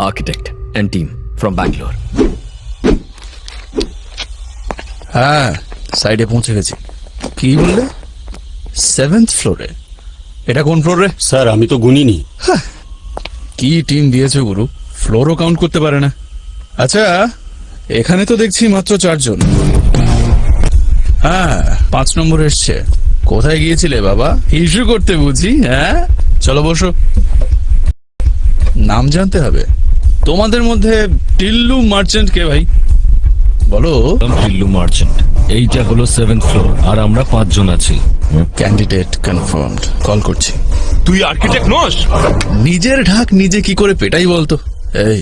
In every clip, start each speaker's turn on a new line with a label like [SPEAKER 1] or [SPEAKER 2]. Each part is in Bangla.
[SPEAKER 1] Architect and team from Bangalore.
[SPEAKER 2] হ্যাঁ, সাইডে পৌঁছে গেছি। কি বললে? 7th ফ্লোরে? এটা কোন ফ্লোর রে?
[SPEAKER 3] স্যার আমি তো গুনিনি।
[SPEAKER 2] কি টিম দিয়েছে গুরু, ফ্লোরও কাউন্ট করতে পারে না। আচ্ছা, এখানে তো দেখছি মাত্র 4 জন। হ্যাঁ, 5 নম্বর এসছে। কোথায় গিয়েছিলে বাবা? ইস্যু করতে বুঝি? হ্যাঁ, চলো বসো। নাম জানতে হবে। তোমাদের মধ্যে টিল্লু মার্চেন্ট কে ভাই? বলো।
[SPEAKER 4] টিল্লু মার্চেন্ট। এইটা হলো 7th ফ্লোর, আর আমরা 5 জন আছি।
[SPEAKER 2] Candidate confirmed. কল করছি।
[SPEAKER 5] তুই আর্কিটেক্ট নস?
[SPEAKER 2] নিজের ঢাক নিজে কি করে পেটাই বলতো? এই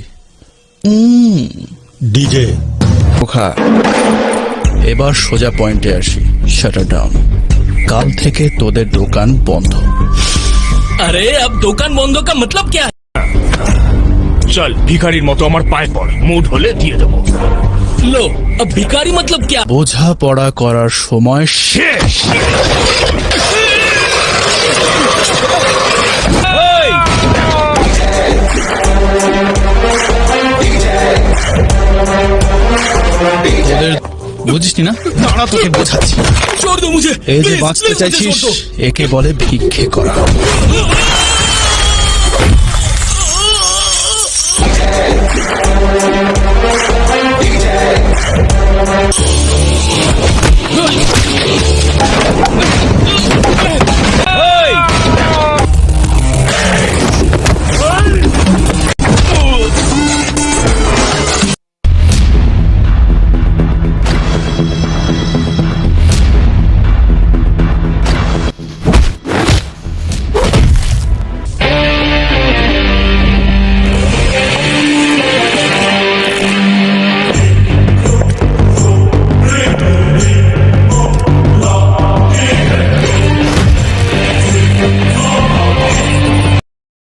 [SPEAKER 3] ডিজে
[SPEAKER 2] ওখা, এবার সোজা পয়েন্টে আসি। Shutter down. কাল থেকে তোদের দোকান বন্ধ।
[SPEAKER 1] अरे अब दुकान बंद का मतलब क्या है?
[SPEAKER 5] চল ভিখারির মতো আমার পায়ে পড়, মুড হলে দিয়ে দেবো।
[SPEAKER 1] लो अब भिखारी मतलब क्या?
[SPEAKER 2] বোঝা পড়া করার সময়
[SPEAKER 5] শেষ।
[SPEAKER 2] তোদের বুঝিসনি না? দাঁড়া, তোকে বোঝাচ্ছি।
[SPEAKER 1] छोड़ दो मुझे।
[SPEAKER 2] এই যে
[SPEAKER 1] Please,
[SPEAKER 2] বাঁচতে
[SPEAKER 1] please,
[SPEAKER 2] চাইছিস,
[SPEAKER 1] मुझे छोड़ दो।
[SPEAKER 2] একে বলে ভিক্ষে করা।